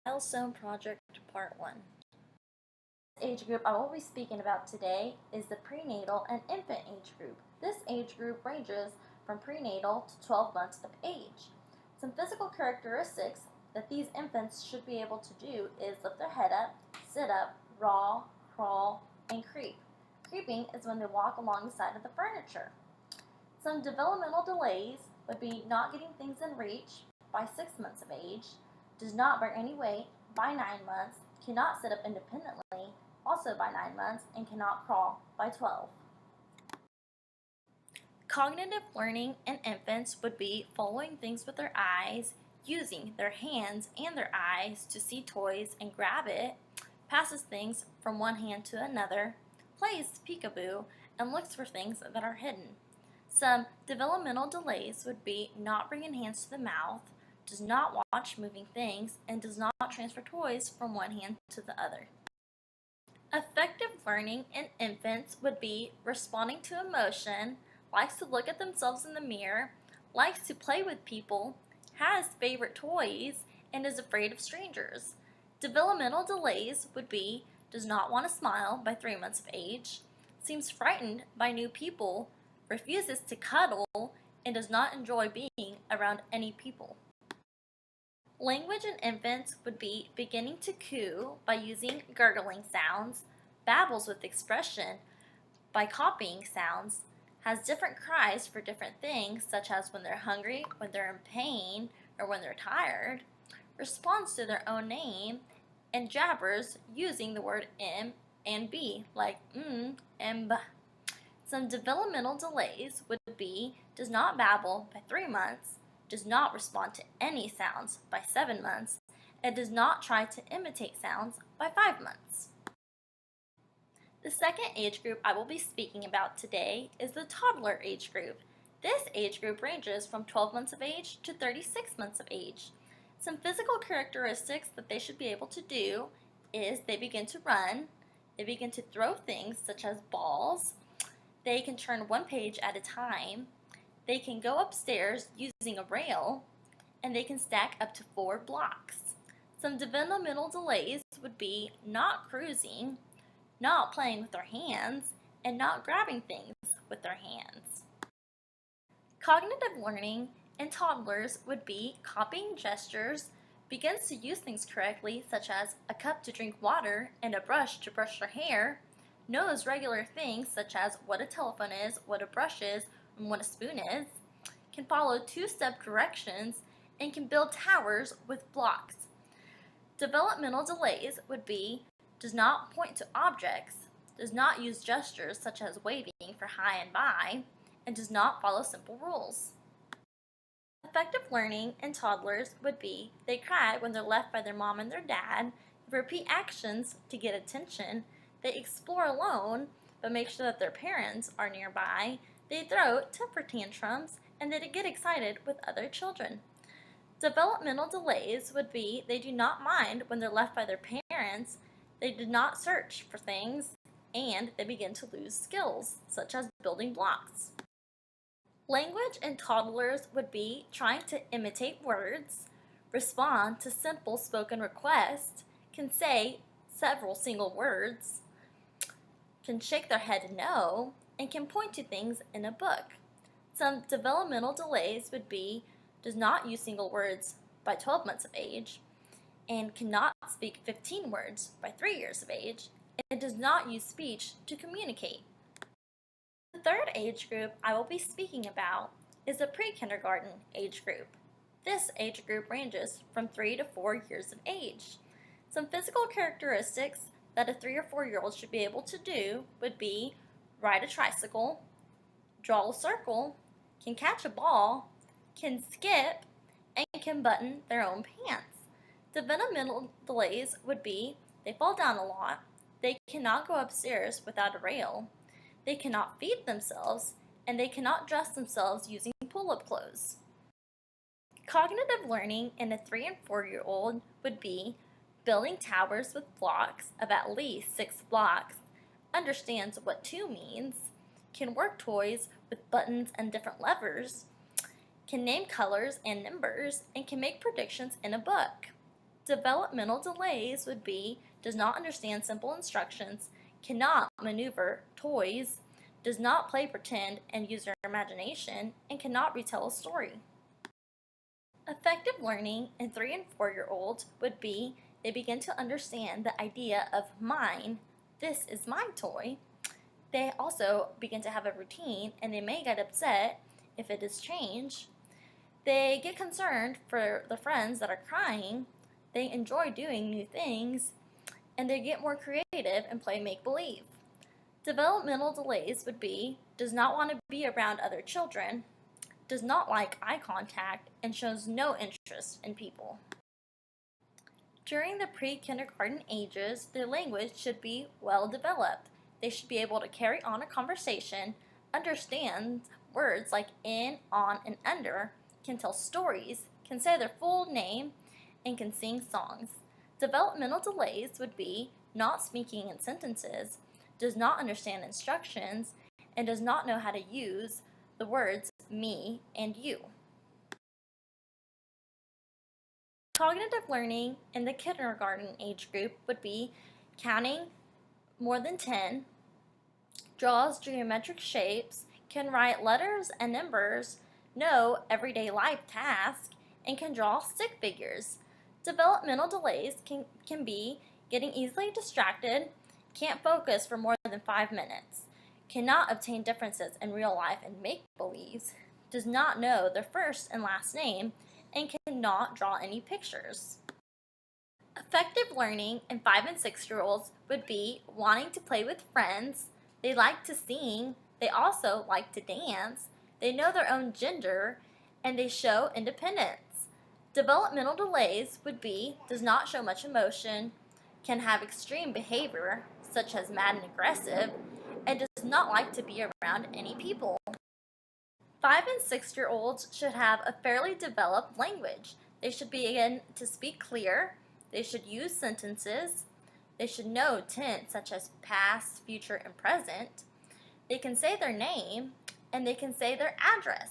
Milestone Project Part 1. The age group I will be speaking about today is the prenatal and infant age group. This age group ranges from prenatal to 12 months of age. Some physical characteristics that these infants should be able to do is lift their head up, sit up, roll, crawl, and creep. Creeping is when they walk along the side of the furniture. Some developmental delays would be not getting things in reach by 6 months of age, does not bear any weight by 9 months, cannot sit up independently also by 9 months, and cannot crawl by 12. Cognitive learning in infants would be following things with their eyes, using their hands and their eyes to see toys and grab it, passes things from one hand to another, plays peekaboo, and looks for things that are hidden. Some developmental delays would be not bringing hands to the mouth, does not watch moving things, and does not transfer toys from one hand to the other. Effective learning in infants would be responding to emotion, likes to look at themselves in the mirror, likes to play with people, has favorite toys, and is afraid of strangers. Developmental delays would be does not want to smile by 3 months of age, seems frightened by new people, refuses to cuddle, and does not enjoy being around any people. Language in infants would be beginning to coo by using gurgling sounds, babbles with expression by copying sounds, has different cries for different things such as when they're hungry, when they're in pain, or when they're tired, responds to their own name, and jabbers using the word M and B like and b. Some developmental delays would be does not babble by 3 months, does not respond to any sounds by 7 months, and does not try to imitate sounds by 5 months. The second age group I will be speaking about today is the toddler age group. This age group ranges from 12 months of age to 36 months of age. Some physical characteristics that they should be able to do is they begin to run, they begin to throw things such as balls, they can turn one page at a time, they can go upstairs using a rail, and they can stack up to 4 blocks. Some developmental delays would be not cruising, not playing with their hands, and not grabbing things with their hands. Cognitive learning in toddlers would be copying gestures, begins to use things correctly such as a cup to drink water and a brush to brush their hair, knows regular things such as what a telephone is, what a brush is, and what a spoon is, can follow 2-step directions, and can build towers with blocks. Developmental delays would be does not point to objects, does not use gestures such as waving for hi and bye, and does not follow simple rules. Effective learning in toddlers would be they cry when they're left by their mom and their dad, they repeat actions to get attention, they explore alone but make sure that their parents are nearby, they throw temper tantrums, and they get excited with other children. Developmental delays would be they do not mind when they're left by their parents, they do not search for things, and they begin to lose skills, such as building blocks. Language in toddlers would be trying to imitate words, respond to simple spoken requests, can say several single words, can shake their head no, and can point to things in a book. Some developmental delays would be does not use single words by 12 months of age, and cannot speak 15 words by 3 years of age, and does not use speech to communicate. The third age group I will be speaking about is the pre-kindergarten age group. This age group ranges from 3 to 4 years of age. Some physical characteristics that a 3 or 4-year-old should be able to do would be ride a tricycle, draw a circle, can catch a ball, can skip, and can button their own pants. Developmental delays would be they fall down a lot, they cannot go upstairs without a rail, they cannot feed themselves, and they cannot dress themselves using pull-up clothes. Cognitive learning in a 3 and 4-year-old would be building towers with blocks of at least 6 blocks, understands what 2 means, can work toys with buttons and different levers, can name colors and numbers, and can make predictions in a book. Developmental delays would be does not understand simple instructions, cannot maneuver toys, does not play pretend and use their imagination, and cannot retell a story. Effective learning in 3 and 4-year-olds would be they begin to understand the idea of mine, this is my toy. They also begin to have a routine and they may get upset if it is changed. They get concerned for the friends that are crying. They enjoy doing new things and they get more creative and play make-believe. Developmental delays would be does not want to be around other children, does not like eye contact, and shows no interest in people. During the pre-kindergarten ages, their language should be well developed. They should be able to carry on a conversation, understand words like in, on, and under, can tell stories, can say their full name, and can sing songs. Developmental delays would be not speaking in sentences, does not understand instructions, and does not know how to use the words me and you. Cognitive learning in the kindergarten age group would be counting more than 10, draws geometric shapes, can write letters and numbers, know everyday life tasks, and can draw stick figures. Developmental delays can be getting easily distracted, can't focus for more than 5 minutes, cannot obtain differences in real life and make-believes, does not know their first and last name, and cannot draw any pictures. Effective learning in 5 and 6-year-olds would be wanting to play with friends, they like to sing, they also like to dance, they know their own gender, and they show independence. Developmental delays would be does not show much emotion, can have extreme behavior, such as mad and aggressive, and does not like to be around any people. 5 and 6-year-olds should have a fairly developed language. They should begin to speak clear, they should use sentences, they should know tense such as past, future, and present, they can say their name, and they can say their address.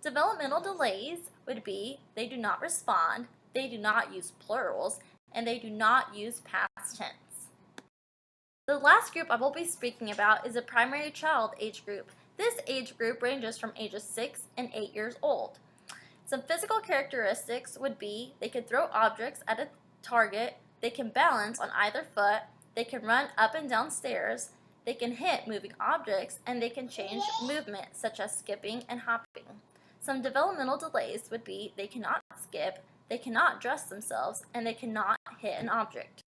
Developmental delays would be they do not respond, they do not use plurals, and they do not use past tense. The last group I will be speaking about is a primary child age group. This age group ranges from ages 6 and 8 years old. Some physical characteristics would be they can throw objects at a target, they can balance on either foot, they can run up and down stairs, they can hit moving objects, and they can change movement such as skipping and hopping. Some developmental delays would be they cannot skip, they cannot dress themselves, and they cannot hit an object.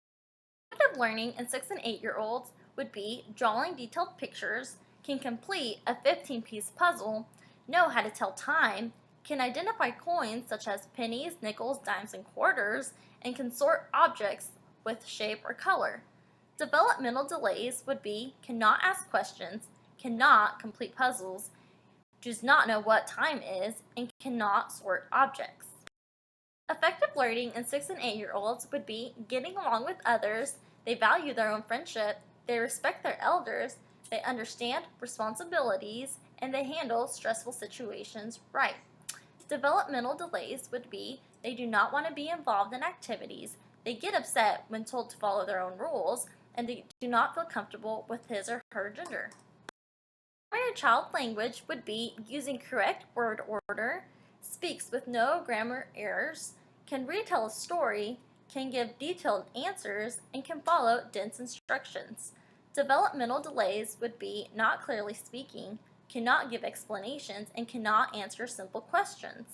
Effective learning in 6 and 8-year-olds would be drawing detailed pictures, can complete a 15-piece puzzle, know how to tell time, can identify coins such as pennies, nickels, dimes, and quarters, and can sort objects with shape or color. Developmental delays would be cannot ask questions, cannot complete puzzles, does not know what time is, and cannot sort objects. Effective learning in 6 and 8-year-olds would be getting along with others, they value their own friendship, they respect their elders, they understand responsibilities, and they handle stressful situations right. Developmental delays would be they do not want to be involved in activities, they get upset when told to follow their own rules, and they do not feel comfortable with his or her gender. Primary child language would be using correct word order, speaks with no grammar errors, can retell a story, can give detailed answers, and can follow dense instructions. Developmental delays would be not clearly speaking, cannot give explanations, and cannot answer simple questions.